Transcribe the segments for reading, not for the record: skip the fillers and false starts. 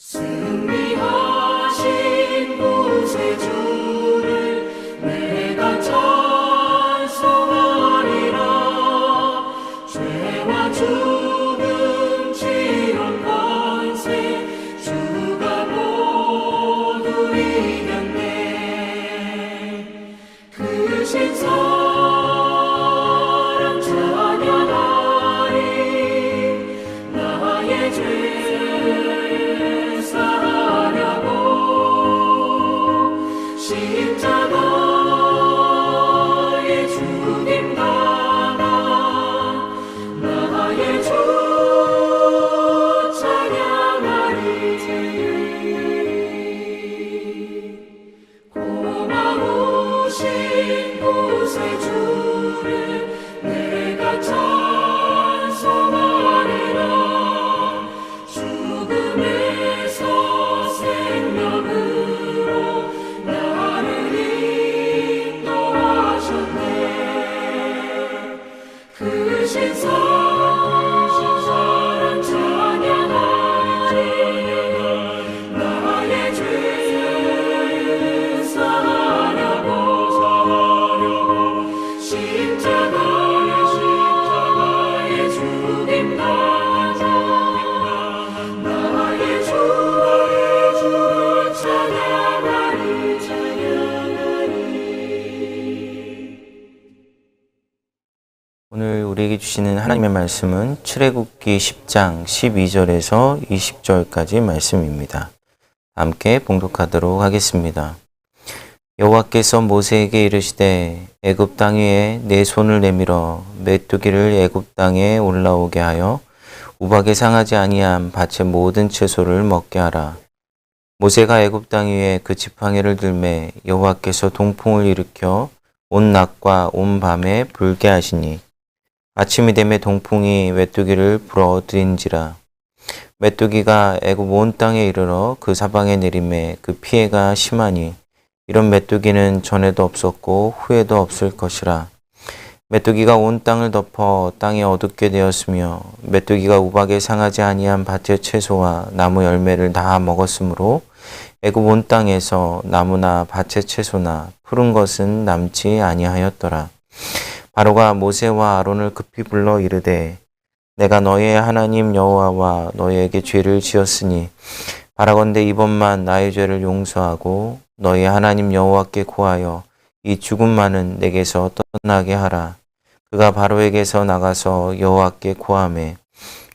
승리하신 구세주를 내가 찬송하리라. 죄와 죽음 지옥 권세 주가 모두 이겼네. 그 신사랑 찬양하리. 나의 죄를 사하려고 십자가에 죽임 당한 나의 주 찬양하리. 고마우신 구세주를 내가 찬송하리라. 죽음에서 생명으로 나를 인도하셨네. 그 신사랑 찬양하리. 나의 죄를 사하려고 십자가에 죽임 당한 나의 주를 찬양하리. 오늘 우리에게 주시는 하나님의 말씀은 출애굽기 10장 12절에서 20절까지 말씀입니다. 함께 봉독하도록 하겠습니다. 여호와께서 모세에게 이르시되 애굽 땅 위에 내 손을 내밀어 메뚜기를 애굽 땅에 올라오게 하여 우박에 상하지 아니한 밭의 모든 채소를 먹게 하라. 모세가 애굽 땅 위에 그 지팡이를 들매 여호와께서 동풍을 일으켜 온 낮과 온 밤에 불게 하시니 아침이 되매 동풍이 메뚜기를 불어들인지라. 메뚜기가 애굽 온 땅에 이르러 그 사방에 내림에 그 피해가 심하니 이런 메뚜기는 전에도 없었고 후에도 없을 것이라. 메뚜기가 온 땅을 덮어 땅이 어둡게 되었으며 메뚜기가 우박에 상하지 아니한 밭의 채소와 나무 열매를 다 먹었으므로 애굽 온 땅에서 나무나 밭의 채소나 푸른 것은 남지 아니하였더라. 바로가 모세와 아론을 급히 불러 이르되 내가 너의 하나님 여호와와 너희에게 죄를 지었으니 바라건대 이번만 나의 죄를 용서하고 너희 하나님 여호와께 고하여 이 죽음만은 내게서 떠나게 하라. 그가 바로에게서 나가서 여호와께 고하매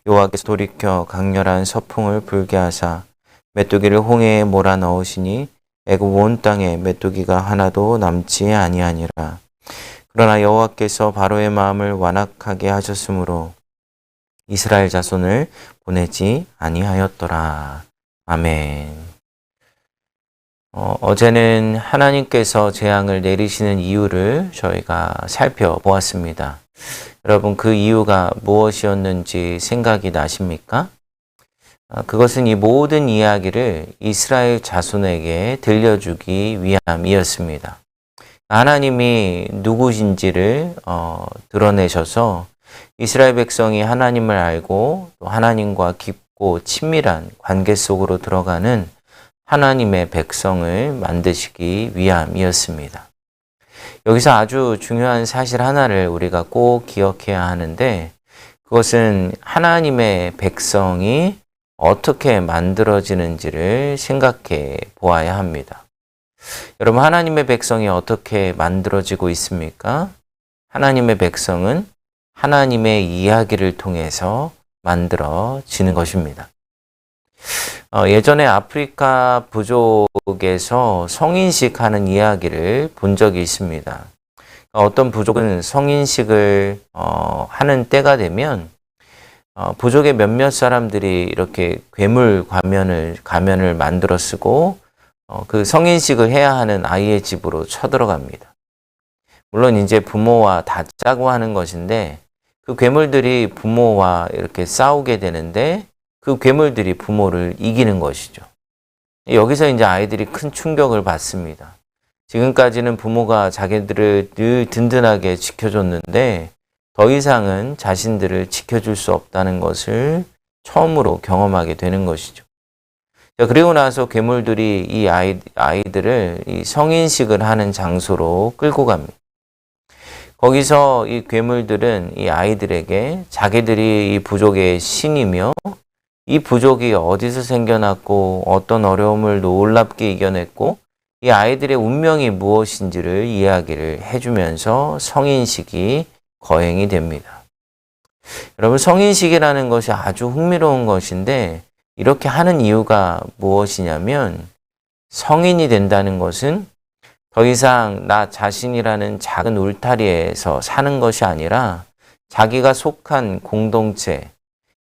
여호와께서 돌이켜 강렬한 서풍을 불게 하사 메뚜기를 홍해에 몰아넣으시니 애굽 온 땅에 메뚜기가 하나도 남지 아니하니라. 그러나 여호와께서 바로의 마음을 완악하게 하셨으므로 이스라엘 자손을 보내지 아니하였더라. 아멘. 어제는 하나님께서 재앙을 내리시는 이유를 저희가 살펴보았습니다. 여러분, 그 이유가 무엇이었는지 생각이 나십니까? 그것은 이 모든 이야기를 이스라엘 자손에게 들려주기 위함이었습니다. 하나님이 누구신지를 드러내셔서 이스라엘 백성이 하나님을 알고 또 하나님과 깊고 친밀한 관계 속으로 들어가는 하나님의 백성을 만드시기 위함이었습니다. 여기서 아주 중요한 사실 하나를 우리가 꼭 기억해야 하는데 그것은 하나님의 백성이 어떻게 만들어지는지를 생각해 보아야 합니다. 여러분, 하나님의 백성이 어떻게 만들어지고 있습니까? 하나님의 백성은 하나님의 이야기를 통해서 만들어지는 것입니다. 예전에 아프리카 부족에서 성인식 하는 이야기를 본 적이 있습니다. 어떤 부족은 성인식을 하는 때가 되면 부족의 몇몇 사람들이 이렇게 괴물 가면을 만들어 쓰고 그 성인식을 해야 하는 아이의 집으로 쳐들어갑니다. 물론 이제 부모와 다 짜고 하는 것인데 그 괴물들이 부모와 이렇게 싸우게 되는데 그 괴물들이 부모를 이기는 것이죠. 여기서 이제 아이들이 큰 충격을 받습니다. 지금까지는 부모가 자기들을 늘 든든하게 지켜줬는데 더 이상은 자신들을 지켜줄 수 없다는 것을 처음으로 경험하게 되는 것이죠. 자, 그리고 나서 괴물들이 이 아이들을 이 성인식을 하는 장소로 끌고 갑니다. 거기서 이 괴물들은 이 아이들에게 자기들이 이 부족의 신이며 이 부족이 어디서 생겨났고 어떤 어려움을 놀랍게 이겨냈고 이 아이들의 운명이 무엇인지를 이야기를 해주면서 성인식이 거행이 됩니다. 여러분, 성인식이라는 것이 아주 흥미로운 것인데 이렇게 하는 이유가 무엇이냐면 성인이 된다는 것은 더 이상 나 자신이라는 작은 울타리에서 사는 것이 아니라 자기가 속한 공동체,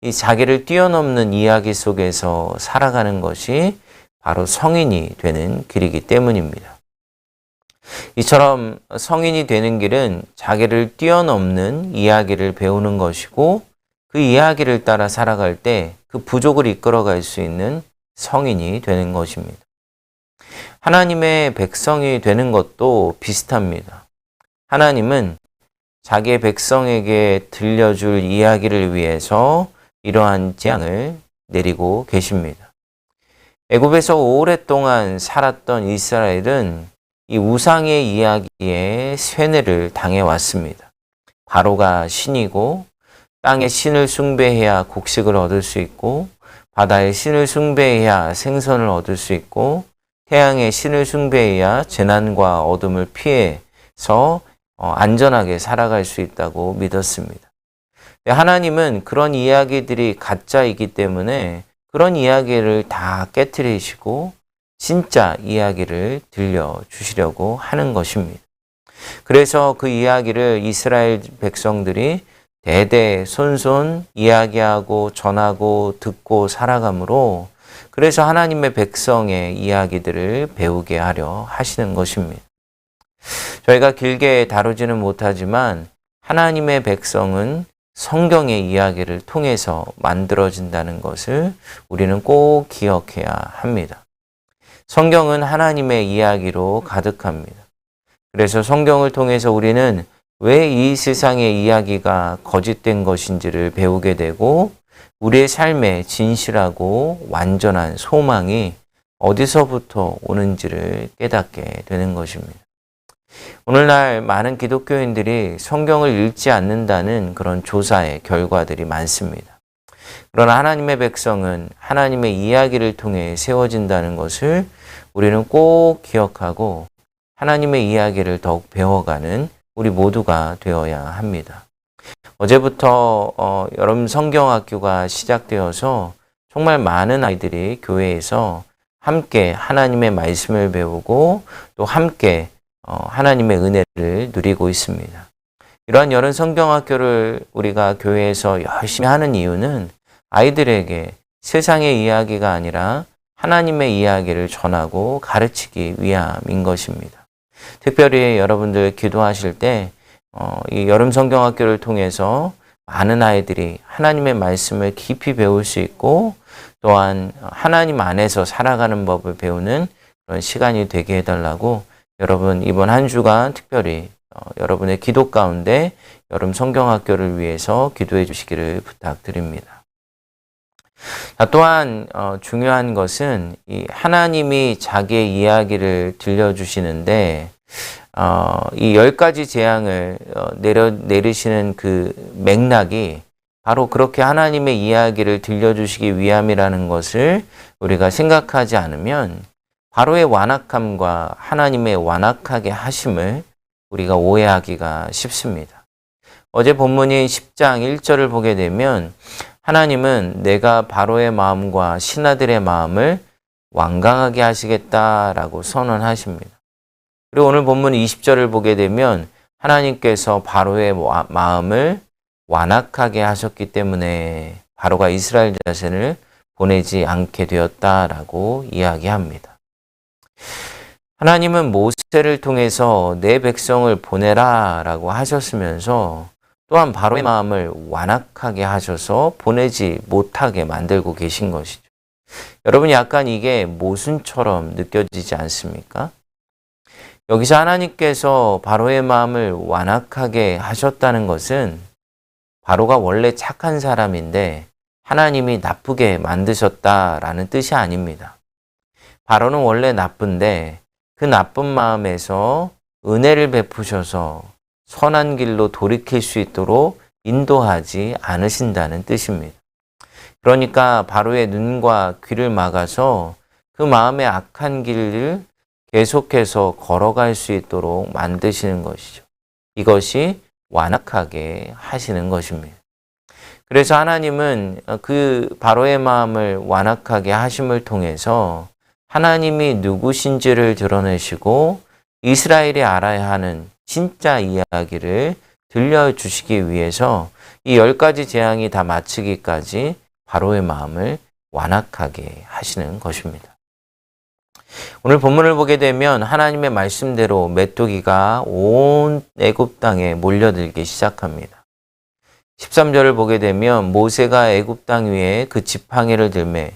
이 자기를 뛰어넘는 이야기 속에서 살아가는 것이 바로 성인이 되는 길이기 때문입니다. 이처럼 성인이 되는 길은 자기를 뛰어넘는 이야기를 배우는 것이고 그 이야기를 따라 살아갈 때 그 부족을 이끌어갈 수 있는 성인이 되는 것입니다. 하나님의 백성이 되는 것도 비슷합니다. 하나님은 자기의 백성에게 들려줄 이야기를 위해서 이러한 재앙을 내리고 계십니다. 애굽에서 오랫동안 살았던 이스라엘은 이 우상의 이야기에 쇠뇌를 당해왔습니다. 바로가 신이고 땅의 신을 숭배해야 곡식을 얻을 수 있고 바다의 신을 숭배해야 생선을 얻을 수 있고 태양의 신을 숭배해야 재난과 어둠을 피해서 안전하게 살아갈 수 있다고 믿었습니다. 하나님은 그런 이야기들이 가짜이기 때문에 그런 이야기를 다 깨트리시고 진짜 이야기를 들려주시려고 하는 것입니다. 그래서 그 이야기를 이스라엘 백성들이 대대손손 이야기하고 전하고 듣고 살아가므로 그래서 하나님의 백성의 이야기들을 배우게 하려 하시는 것입니다. 저희가 길게 다루지는 못하지만 하나님의 백성은 성경의 이야기를 통해서 만들어진다는 것을 우리는 꼭 기억해야 합니다. 성경은 하나님의 이야기로 가득합니다. 그래서 성경을 통해서 우리는 왜 이 세상의 이야기가 거짓된 것인지를 배우게 되고 우리의 삶에 진실하고 완전한 소망이 어디서부터 오는지를 깨닫게 되는 것입니다. 오늘날 많은 기독교인들이 성경을 읽지 않는다는 그런 조사의 결과들이 많습니다. 그러나 하나님의 백성은 하나님의 이야기를 통해 세워진다는 것을 우리는 꼭 기억하고 하나님의 이야기를 더욱 배워가는 우리 모두가 되어야 합니다. 어제부터 여름 성경학교가 시작되어서 정말 많은 아이들이 교회에서 함께 하나님의 말씀을 배우고 또 함께 하나님의 은혜를 누리고 있습니다. 이러한 여름 성경학교를 우리가 교회에서 열심히 하는 이유는 아이들에게 세상의 이야기가 아니라 하나님의 이야기를 전하고 가르치기 위함인 것입니다. 특별히 여러분들 기도하실 때 이 여름 성경학교를 통해서 많은 아이들이 하나님의 말씀을 깊이 배울 수 있고 또한 하나님 안에서 살아가는 법을 배우는 그런 시간이 되게 해달라고 여러분 이번 한 주간 특별히 여러분의 기도 가운데 여름 성경학교를 위해서 기도해 주시기를 부탁드립니다. 또한 중요한 것은 이 하나님이 자기의 이야기를 들려주시는데 이 10가지 재앙을 내리시는 그 맥락이 바로 그렇게 하나님의 이야기를 들려주시기 위함이라는 것을 우리가 생각하지 않으면 바로의 완악함과 하나님의 완악하게 하심을 우리가 오해하기가 쉽습니다. 어제 본문인 10장 1절을 보게 되면 하나님은 내가 바로의 마음과 신하들의 마음을 완강하게 하시겠다라고 선언하십니다. 그리고 오늘 본문 20절을 보게 되면 하나님께서 바로의 마음을 완악하게 하셨기 때문에 바로가 이스라엘 자손을 보내지 않게 되었다라고 이야기합니다. 하나님은 모세를 통해서 내 백성을 보내라 라고 하셨으면서 또한 바로의 마음을 완악하게 하셔서 보내지 못하게 만들고 계신 것이죠. 여러분 약간 이게 모순처럼 느껴지지 않습니까? 여기서 하나님께서 바로의 마음을 완악하게 하셨다는 것은 바로가 원래 착한 사람인데 하나님이 나쁘게 만드셨다라는 뜻이 아닙니다. 바로는 원래 나쁜데 그 나쁜 마음에서 은혜를 베푸셔서 선한 길로 돌이킬 수 있도록 인도하지 않으신다는 뜻입니다. 그러니까 바로의 눈과 귀를 막아서 그 마음의 악한 길을 계속해서 걸어갈 수 있도록 만드시는 것이죠. 이것이 완악하게 하시는 것입니다. 그래서 하나님은 그 바로의 마음을 완악하게 하심을 통해서 하나님이 누구신지를 드러내시고 이스라엘이 알아야 하는 진짜 이야기를 들려주시기 위해서 이 10가지 재앙이 다 마치기까지 바로의 마음을 완악하게 하시는 것입니다. 오늘 본문을 보게 되면 하나님의 말씀대로 메뚜기가 온 애굽 땅에 몰려들기 시작합니다. 13절을 보게 되면 모세가 애굽 땅 위에 그 지팡이를 들매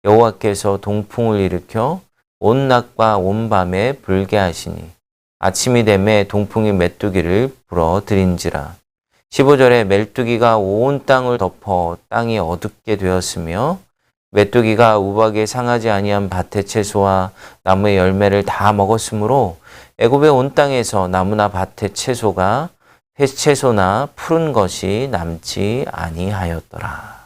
여호와께서 동풍을 일으켜 온 낮과 온 밤에 불게 하시니 아침이 되매 동풍이 메뚜기를 불어들인지라. 15절에 메뚜기가 온 땅을 덮어 땅이 어둡게 되었으며 메뚜기가 우박에 상하지 아니한 밭의 채소와 나무의 열매를 다 먹었으므로 애굽의 온 땅에서 나무나 밭의 채소가 채소나 푸른 것이 남지 아니하였더라.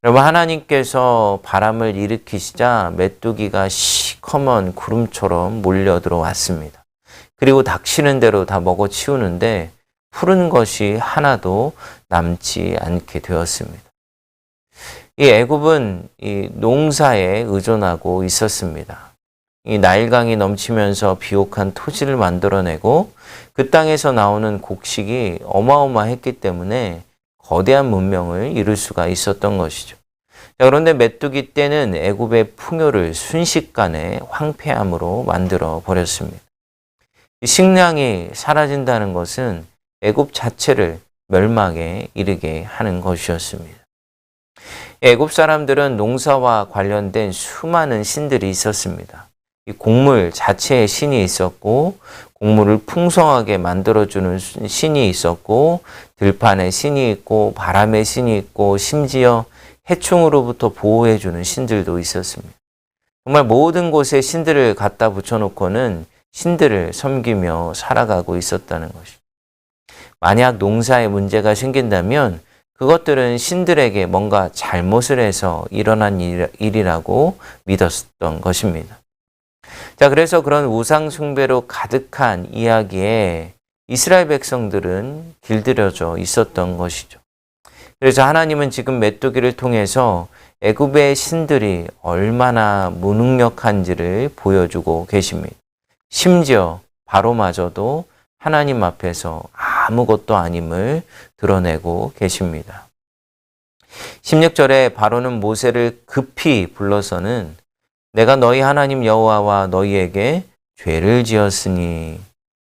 여러분, 하나님께서 바람을 일으키시자 메뚜기가 시커먼 구름처럼 몰려 들어왔습니다. 그리고 닥치는 대로 다 먹어 치우는데 푸른 것이 하나도 남지 않게 되었습니다. 이 애굽은 이 농사에 의존하고 있었습니다. 이 나일강이 넘치면서 비옥한 토지를 만들어내고 그 땅에서 나오는 곡식이 어마어마했기 때문에 거대한 문명을 이룰 수가 있었던 것이죠. 자, 그런데 메뚜기 떼는 애굽의 풍요를 순식간에 황폐함으로 만들어 버렸습니다. 식량이 사라진다는 것은 애굽 자체를 멸망에 이르게 하는 것이었습니다. 애굽 사람들은 농사와 관련된 수많은 신들이 있었습니다. 이 곡물 자체에 신이 있었고 곡물을 풍성하게 만들어주는 신이 있었고 들판에 신이 있고 바람에 신이 있고 심지어 해충으로부터 보호해주는 신들도 있었습니다. 정말 모든 곳에 신들을 갖다 붙여놓고는 신들을 섬기며 살아가고 있었다는 것이죠. 만약 농사에 문제가 생긴다면 그것들은 신들에게 뭔가 잘못을 해서 일어난 일이라고 믿었던 것입니다. 자, 그래서 그런 우상 숭배로 가득한 이야기에 이스라엘 백성들은 길들여져 있었던 것이죠. 그래서 하나님은 지금 메뚜기를 통해서 애굽의 신들이 얼마나 무능력한지를 보여주고 계십니다. 심지어 바로마저도 하나님 앞에서 아무것도 아님을 드러내고 계십니다. 16절에 바로는 모세를 급히 불러서는 내가 너희 하나님 여호와와 너희에게 죄를 지었으니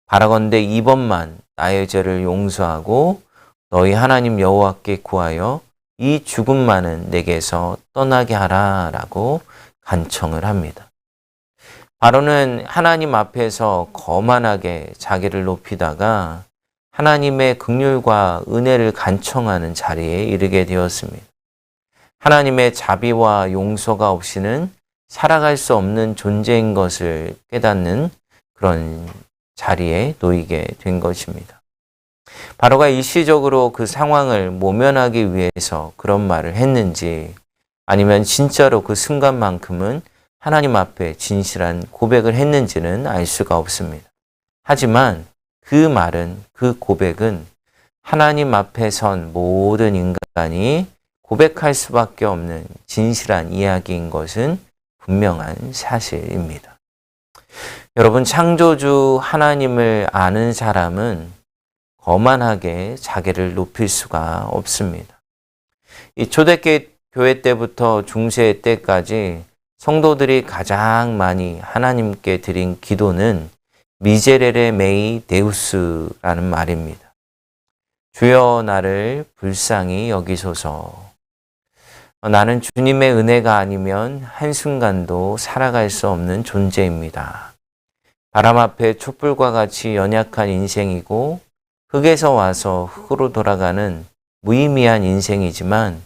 바라건대 이번만 나의 죄를 용서하고 너희 하나님 여호와께 구하여 이 죽음만은 내게서 떠나게 하라라고 간청을 합니다. 바로는 하나님 앞에서 거만하게 자기를 높이다가 하나님의 긍휼과 은혜를 간청하는 자리에 이르게 되었습니다. 하나님의 자비와 용서가 없이는 살아갈 수 없는 존재인 것을 깨닫는 그런 자리에 놓이게 된 것입니다. 바로가 일시적으로 그 상황을 모면하기 위해서 그런 말을 했는지 아니면 진짜로 그 순간만큼은 하나님 앞에 진실한 고백을 했는지는 알 수가 없습니다. 하지만 그 말은, 그 고백은 하나님 앞에 선 모든 인간이 고백할 수밖에 없는 진실한 이야기인 것은 분명한 사실입니다. 여러분, 창조주 하나님을 아는 사람은 거만하게 자기를 높일 수가 없습니다. 이 초대교회 때부터 중세 때까지 성도들이 가장 많이 하나님께 드린 기도는 미제레레 메이 데우스라는 말입니다. 주여 나를 불쌍히 여기소서. 나는 주님의 은혜가 아니면 한순간도 살아갈 수 없는 존재입니다. 바람 앞에 촛불과 같이 연약한 인생이고 흙에서 와서 흙으로 돌아가는 무의미한 인생이지만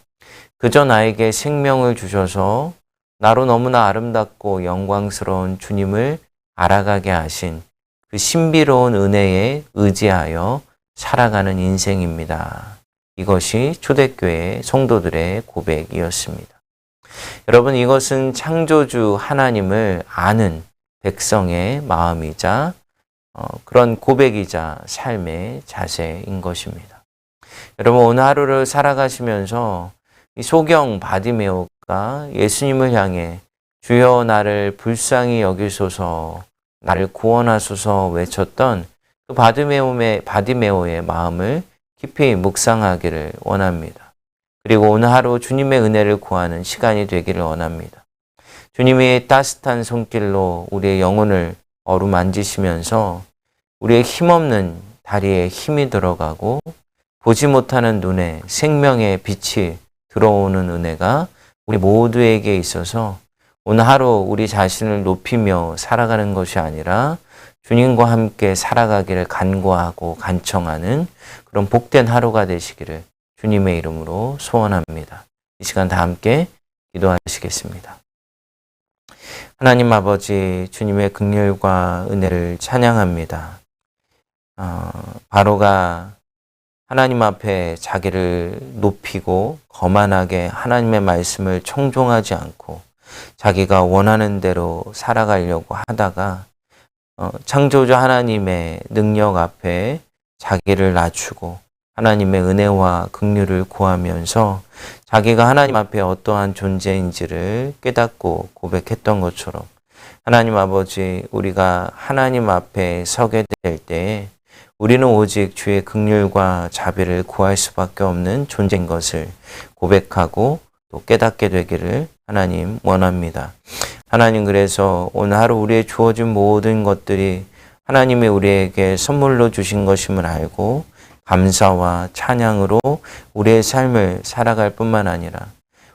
그저 나에게 생명을 주셔서 나로 너무나 아름답고 영광스러운 주님을 알아가게 하신 그 신비로운 은혜에 의지하여 살아가는 인생입니다. 이것이 초대교회 성도들의 고백이었습니다. 여러분, 이것은 창조주 하나님을 아는 백성의 마음이자 그런 고백이자 삶의 자세인 것입니다. 여러분, 오늘 하루를 살아가시면서 이 소경 바디메오가 예수님을 향해 주여 나를 불쌍히 여기소서, 나를 구원하소서 외쳤던 그 바디메오의 마음을 깊이 묵상하기를 원합니다. 그리고 오늘 하루 주님의 은혜를 구하는 시간이 되기를 원합니다. 주님의 따뜻한 손길로 우리의 영혼을 어루만지시면서 우리의 힘없는 다리에 힘이 들어가고 보지 못하는 눈에 생명의 빛이 들어오는 은혜가 우리 모두에게 있어서 오늘 하루 우리 자신을 높이며 살아가는 것이 아니라 주님과 함께 살아가기를 간구하고 간청하는 그런 복된 하루가 되시기를 주님의 이름으로 소원합니다. 이 시간 다 함께 기도하시겠습니다. 하나님 아버지, 주님의 긍휼과 은혜를 찬양합니다. 바로가 하나님 앞에 자기를 높이고 거만하게 하나님의 말씀을 청종하지 않고 자기가 원하는 대로 살아가려고 하다가 창조주 하나님의 능력 앞에 자기를 낮추고 하나님의 은혜와 긍휼을 구하면서 자기가 하나님 앞에 어떠한 존재인지를 깨닫고 고백했던 것처럼 하나님 아버지, 우리가 하나님 앞에 서게 될 때에 우리는 오직 주의 긍휼과 자비를 구할 수밖에 없는 존재인 것을 고백하고 또 깨닫게 되기를 하나님 원합니다. 하나님, 그래서 오늘 하루 우리의 주어진 모든 것들이 하나님이 우리에게 선물로 주신 것임을 알고 감사와 찬양으로 우리의 삶을 살아갈 뿐만 아니라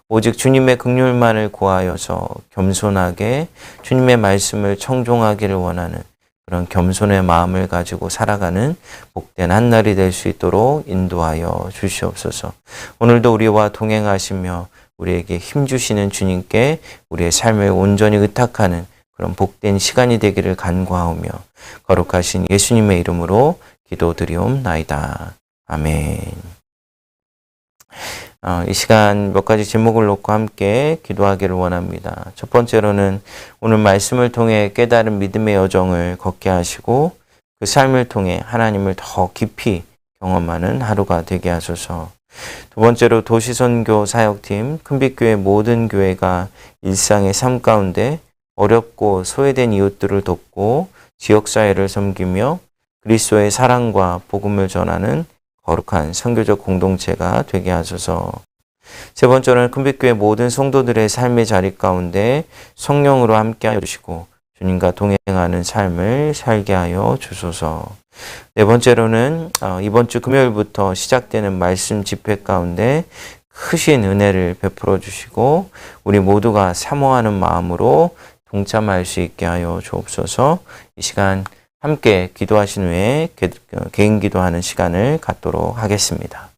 오직 주님의 긍휼만을 구하여서 겸손하게 주님의 말씀을 청종하기를 원하는 그런 겸손의 마음을 가지고 살아가는 복된 한날이 될 수 있도록 인도하여 주시옵소서. 오늘도 우리와 동행하시며 우리에게 힘주시는 주님께 우리의 삶을 온전히 의탁하는 그런 복된 시간이 되기를 간구하오며 거룩하신 예수님의 이름으로 기도드리옵나이다. 아멘. 이 시간 몇 가지 제목을 놓고 함께 기도하기를 원합니다. 첫 번째로는 오늘 말씀을 통해 깨달은 믿음의 여정을 걷게 하시고 그 삶을 통해 하나님을 더 깊이 경험하는 하루가 되게 하소서. 두 번째로 도시선교 사역팀 큰빛교회 모든 교회가 일상의 삶 가운데 어렵고 소외된 이웃들을 돕고 지역사회를 섬기며 그리스도의 사랑과 복음을 전하는 거룩한 선교적 공동체가 되게 하소서. 세 번째로는 큰빛교회 모든 성도들의 삶의 자리 가운데 성령으로 함께하여 주시고 주님과 동행하는 삶을 살게 하여 주소서. 네 번째로는 이번 주 금요일부터 시작되는 말씀 집회 가운데 크신 은혜를 베풀어 주시고 우리 모두가 사모하는 마음으로 동참할 수 있게 하여 주옵소서. 이 시간 함께 기도하신 후에 개인 기도하는 시간을 갖도록 하겠습니다.